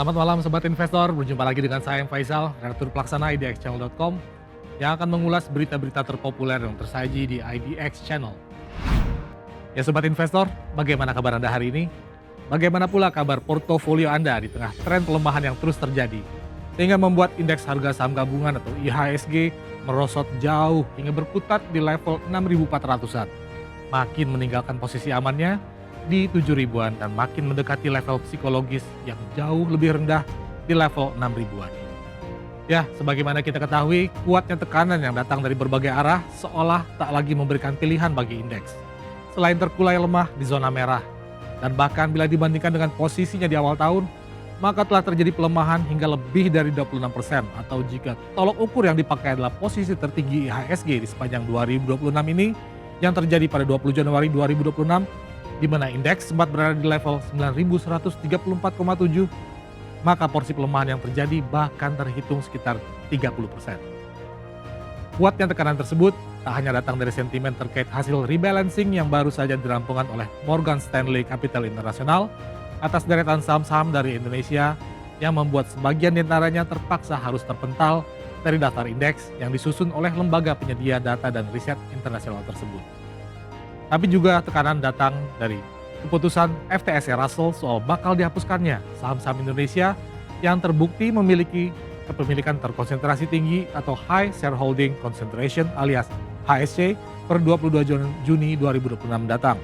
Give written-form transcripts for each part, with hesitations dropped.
Selamat malam Sobat Investor, berjumpa lagi dengan saya Faisal, redaktur pelaksana idxchannel.com yang akan mengulas berita-berita terpopuler yang tersaji di IDX Channel. Ya Sobat Investor, bagaimana kabar Anda hari ini? Bagaimana pula kabar portofolio Anda di tengah tren pelemahan yang terus terjadi? Sehingga membuat indeks harga saham gabungan atau IHSG merosot jauh hingga berputar di level 6.400-an. Makin meninggalkan posisi amannya di 7 ribuan dan makin mendekati level psikologis yang jauh lebih rendah di level 6 ribuan. Ya, sebagaimana kita ketahui, kuatnya tekanan yang datang dari berbagai arah seolah tak lagi memberikan pilihan bagi indeks. Selain terkulai lemah di zona merah, dan bahkan bila dibandingkan dengan posisinya di awal tahun, maka telah terjadi pelemahan hingga lebih dari 26%, atau jika tolok ukur yang dipakai adalah posisi tertinggi IHSG di sepanjang 2026 ini, yang terjadi pada 20 Januari 2026, di mana indeks sempat berada di level 9.134,7, maka porsi pelemahan yang terjadi bahkan terhitung sekitar 30%. Kuatnya tekanan tersebut tak hanya datang dari sentimen terkait hasil rebalancing yang baru saja dirampungkan oleh Morgan Stanley Capital International atas deretan saham-saham dari Indonesia yang membuat sebagian diantaranya terpaksa harus terpental dari daftar indeks yang disusun oleh lembaga penyedia data dan riset internasional tersebut. Tapi juga tekanan datang dari keputusan FTSE Russell soal bakal dihapuskannya saham-saham Indonesia yang terbukti memiliki kepemilikan terkonsentrasi tinggi atau High Shareholding Concentration alias HSC per 22 Juni 2026 datang.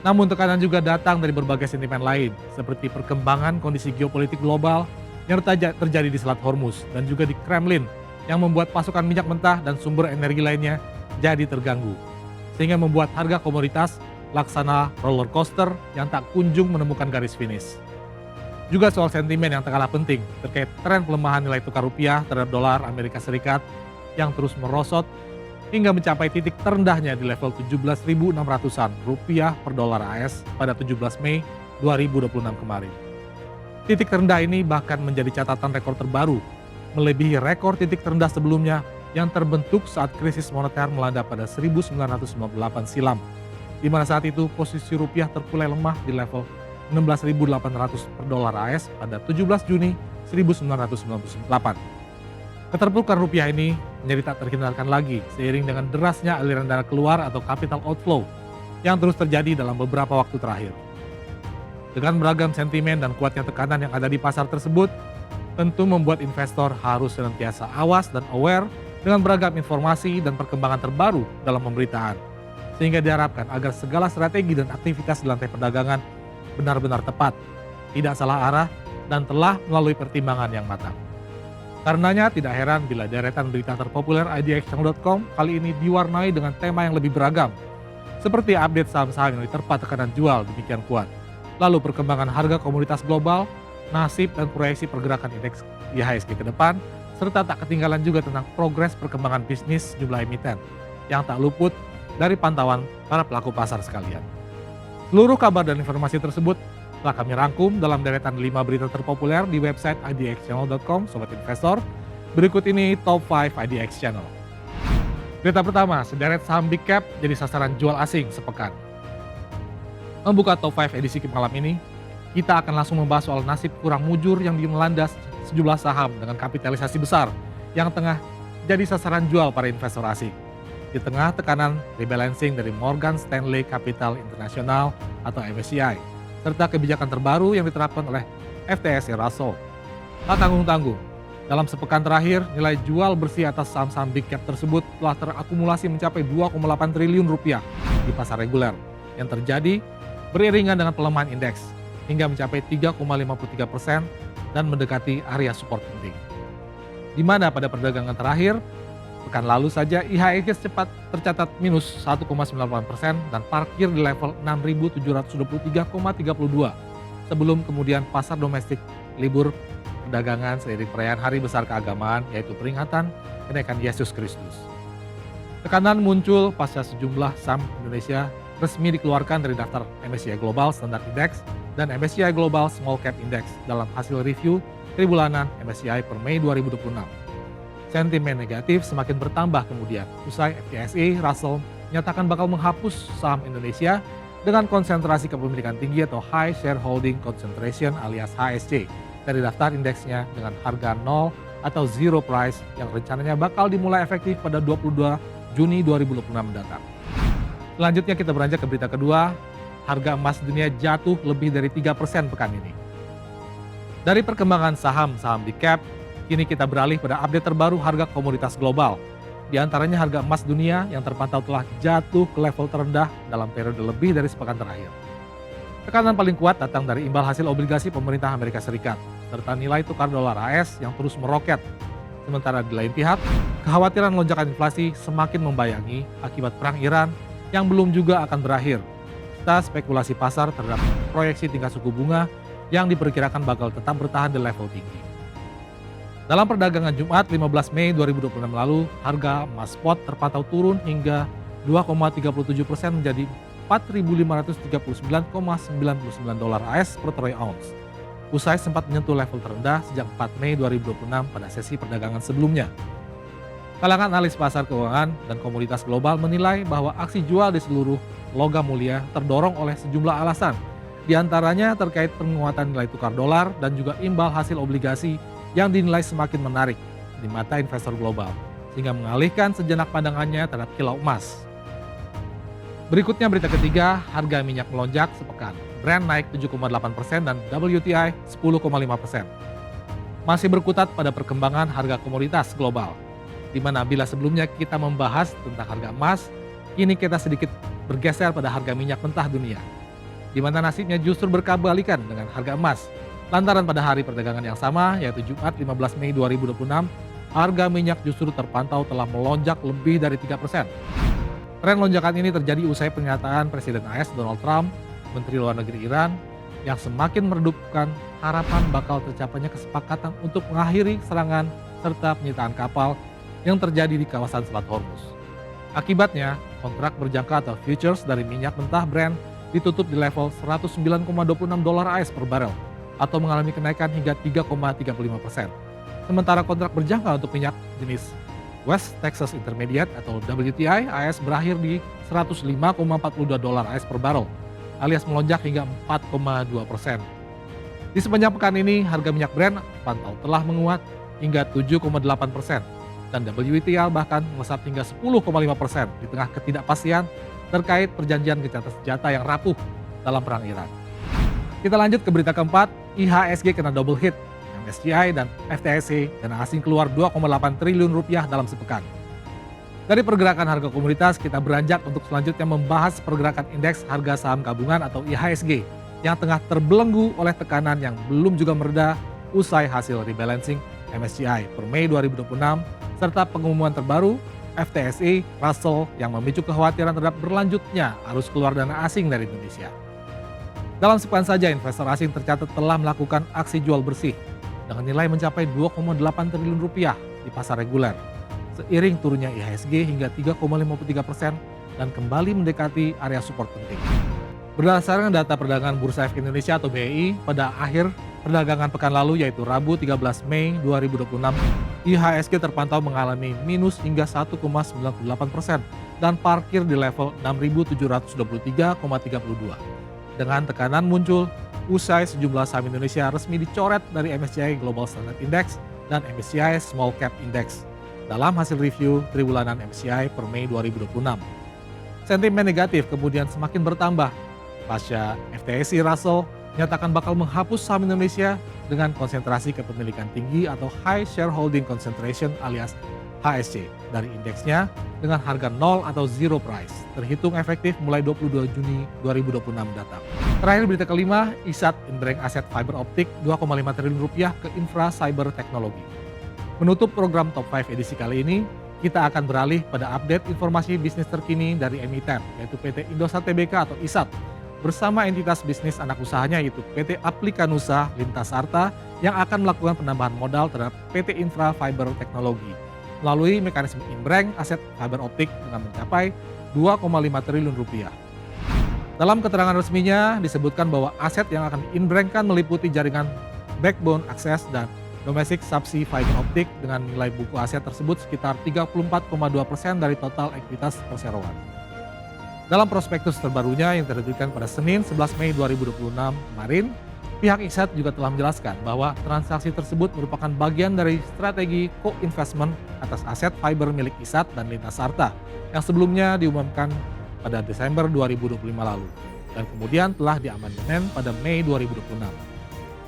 Namun tekanan juga datang dari berbagai sentimen lain seperti perkembangan kondisi geopolitik global yang terjadi di Selat Hormuz dan juga di Kremlin yang membuat pasokan minyak mentah dan sumber energi lainnya jadi terganggu. Sehingga membuat harga komoditas laksana roller coaster yang tak kunjung menemukan garis finish. Juga soal sentimen yang tak kalah penting terkait tren pelemahan nilai tukar rupiah terhadap dolar Amerika Serikat yang terus merosot hingga mencapai titik terendahnya di level 17.600-an rupiah per dolar AS pada 17 Mei 2026 kemarin. Titik terendah ini bahkan menjadi catatan rekor terbaru, melebihi rekor titik terendah sebelumnya yang terbentuk saat krisis moneter melanda pada 1998 silam, di mana saat itu posisi rupiah terkulai lemah di level 16.800 per dolar AS pada 17 Juni 1998. Keterpurukan rupiah ini menjadi tak terhindarkan lagi seiring dengan derasnya aliran dana keluar atau capital outflow yang terus terjadi dalam beberapa waktu terakhir. Dengan beragam sentimen dan kuatnya tekanan yang ada di pasar tersebut, tentu membuat investor harus senantiasa awas dan aware dengan beragam informasi dan perkembangan terbaru dalam pemberitaan, sehingga diharapkan agar segala strategi dan aktivitas di lantai perdagangan benar-benar tepat, tidak salah arah, dan telah melalui pertimbangan yang matang. Karenanya tidak heran bila deretan berita terpopuler idxchannel.com kali ini diwarnai dengan tema yang lebih beragam, seperti update saham-saham yang diterpa tekanan jual demikian kuat, lalu perkembangan harga komoditas global, nasib dan proyeksi pergerakan indeks IHSG ke depan, serta tak ketinggalan juga tentang progres perkembangan bisnis jumlah emiten yang tak luput dari pantauan para pelaku pasar sekalian. Seluruh kabar dan informasi tersebut telah kami rangkum dalam deretan 5 berita terpopuler di website idxchannel.com, Sobat Investor. Berikut ini Top 5 IDX Channel. Berita pertama, sederet saham big cap jadi sasaran jual asing sepekan. Membuka Top 5 edisi malam ini, kita akan langsung membahas soal nasib kurang mujur yang melandas sejumlah saham dengan kapitalisasi besar yang tengah jadi sasaran jual para investor asing. Di tengah tekanan rebalancing dari Morgan Stanley Capital International atau MSCI, serta kebijakan terbaru yang diterapkan oleh FTSE Russell. Tak tanggung-tanggung, dalam sepekan terakhir nilai jual bersih atas saham-saham big cap tersebut telah terakumulasi mencapai 2,8 triliun rupiah di pasar reguler yang terjadi beriringan dengan pelemahan indeks hingga mencapai 3,53% dan mendekati area support penting. Di mana pada perdagangan terakhir, pekan lalu saja IHSG cepat tercatat minus 1,98% dan parkir di level 6.723,32 sebelum kemudian pasar domestik libur perdagangan seiring perayaan hari besar keagamaan yaitu peringatan kenaikan Yesus Kristus. Tekanan muncul pasca sejumlah saham Indonesia resmi dikeluarkan dari daftar MSCI Global Standard Index dan MSCI Global Small Cap Index dalam hasil review tribulanan MSCI per Mei 2026. Sentimen negatif semakin bertambah kemudian usai FTSE Russell menyatakan bakal menghapus saham Indonesia dengan konsentrasi kepemilikan tinggi atau High Shareholding Concentration alias HSC dari daftar indeksnya dengan harga 0 atau zero price yang rencananya bakal dimulai efektif pada 22 Juni 2026 mendatang. Selanjutnya kita beranjak ke berita kedua, harga emas dunia jatuh lebih dari 3% pekan ini. Dari perkembangan saham-saham di cap, kini kita beralih pada update terbaru harga komoditas global. Di antaranya harga emas dunia yang terpantau telah jatuh ke level terendah dalam periode lebih dari sepekan terakhir. Tekanan paling kuat datang dari imbal hasil obligasi pemerintah Amerika Serikat, serta nilai tukar dolar AS yang terus meroket. Sementara di lain pihak, kekhawatiran lonjakan inflasi semakin membayangi akibat perang Iran yang belum juga akan berakhir, serta spekulasi pasar terhadap proyeksi tingkat suku bunga yang diperkirakan bakal tetap bertahan di level tinggi. Dalam perdagangan Jumat 15 Mei 2026 lalu, harga emas spot terpantau turun hingga 2,37% menjadi 4.539,99 dolar AS per troy ounce. Usai sempat menyentuh level terendah sejak 4 Mei 2026 pada sesi perdagangan sebelumnya. Kalangan analis pasar keuangan dan komoditas global menilai bahwa aksi jual di seluruh logam mulia terdorong oleh sejumlah alasan, di antaranya terkait penguatan nilai tukar dolar dan juga imbal hasil obligasi yang dinilai semakin menarik di mata investor global, sehingga mengalihkan sejenak pandangannya terhadap kilau emas. Berikutnya berita ketiga, harga minyak melonjak sepekan. Brent naik 7,8% dan WTI 10,5%. Masih berkutat pada perkembangan harga komoditas global, di mana bila sebelumnya kita membahas tentang harga emas, kini kita sedikit bergeser pada harga minyak mentah dunia, di mana nasibnya justru berkebalikan dengan harga emas. Lantaran pada hari perdagangan yang sama, yaitu Jumat 15 Mei 2026, harga minyak justru terpantau telah melonjak lebih dari 3%. Tren lonjakan ini terjadi usai pernyataan Presiden AS Donald Trump, Menteri Luar Negeri Iran, yang semakin meredupkan harapan bakal tercapainya kesepakatan untuk mengakhiri serangan serta penyitaan kapal yang terjadi di kawasan Selat Hormuz. Akibatnya, kontrak berjangka atau futures dari minyak mentah Brent ditutup di level 109,26 dolar AS per barel atau mengalami kenaikan hingga 3,35%. Sementara kontrak berjangka untuk minyak jenis West Texas Intermediate atau WTI AS berakhir di 105,42 dolar AS per barrel, alias melonjak hingga 4,2%. Di sepanjang pekan ini, harga minyak Brent pantau telah menguat hingga 7,8% dan WTI bahkan melesat hingga 10,5% di tengah ketidakpastian terkait perjanjian gencatan senjata yang rapuh dalam perang Iran. Kita lanjut ke berita keempat, IHSG kena double hit. MSCI dan FTSE dana asing keluar 2,8 triliun rupiah dalam sepekan. Dari pergerakan harga komoditas, kita beranjak untuk selanjutnya membahas pergerakan indeks harga saham gabungan atau IHSG yang tengah terbelenggu oleh tekanan yang belum juga mereda usai hasil rebalancing MSCI per Mei 2026 serta pengumuman terbaru FTSE Russell yang memicu kekhawatiran terhadap berlanjutnya arus keluar dana asing dari Indonesia. Dalam sepekan saja, investor asing tercatat telah melakukan aksi jual bersih dengan nilai mencapai 2,8 triliun rupiah di pasar reguler, seiring turunnya IHSG hingga 3,53% dan kembali mendekati area support penting. Berdasarkan data perdagangan Bursa Efek Indonesia atau BEI pada akhir perdagangan pekan lalu yaitu Rabu 13 Mei 2026, IHSG terpantau mengalami minus hingga 1,98% dan parkir di level 6.723,32. Dengan tekanan muncul usai sejumlah saham Indonesia resmi dicoret dari MSCI Global Standard Index dan MSCI Small Cap Index dalam hasil review triwulan MSCI per Mei 2026. Sentimen negatif kemudian semakin bertambah pasca FTSE Russell menyatakan bakal menghapus saham Indonesia dengan konsentrasi kepemilikan tinggi atau High Shareholding Concentration alias HSC dari indeksnya dengan harga 0 atau zero price, terhitung efektif mulai 22 Juni 2026 mendatang. Terakhir berita kelima, ISAT Inbreng aset fiber optik 2,5 triliun rupiah ke infra cyber teknologi. Menutup program Top 5 edisi kali ini, kita akan beralih pada update informasi bisnis terkini dari emiten, yaitu PT Indosat Tbk atau ISAT, bersama entitas bisnis anak usahanya yaitu PT Aplikanusa Lintas Arta yang akan melakukan penambahan modal terhadap PT Infra Fiber Teknologi melalui mekanisme Inbreng aset fiber optik dengan mencapai 2,5 triliun rupiah. Dalam keterangan resminya disebutkan bahwa aset yang akan diinbrengkan meliputi jaringan backbone akses dan domestic subsea fiber optik dengan nilai buku aset tersebut sekitar 34,2% dari total ekuitas perseroan. Dalam prospektus terbarunya yang diterbitkan pada Senin 11 Mei 2026 kemarin, Pihak ISAT juga telah menjelaskan bahwa transaksi tersebut merupakan bagian dari strategi co-investment atas aset fiber milik ISAT dan Lintas Arta yang sebelumnya diumumkan pada Desember 2025 lalu dan kemudian telah diamandemen pada Mei 2026.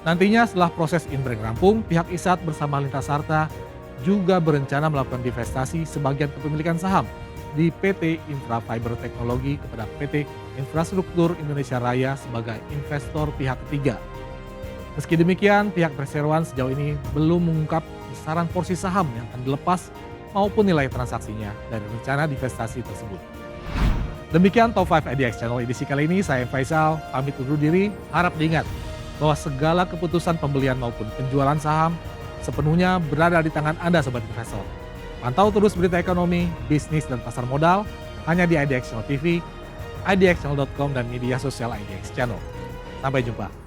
Nantinya setelah proses inbreak rampung, pihak ISAT bersama Lintas Arta juga berencana melakukan divestasi sebagian kepemilikan saham di PT Infra Fiber Teknologi kepada PT Infrastruktur Indonesia Raya sebagai investor pihak ketiga. Meski demikian, pihak perseroan sejauh ini belum mengungkap besaran porsi saham yang akan dilepas maupun nilai transaksinya dari rencana divestasi tersebut. Demikian Top 5 IDX Channel edisi kali ini, saya Faisal, pamit undur diri, harap diingat bahwa segala keputusan pembelian maupun penjualan saham sepenuhnya berada di tangan Anda Sobat Investor. Pantau terus berita ekonomi, bisnis, dan pasar modal hanya di IDX Channel TV, idxchannel.com, dan media sosial IDX Channel. Sampai jumpa.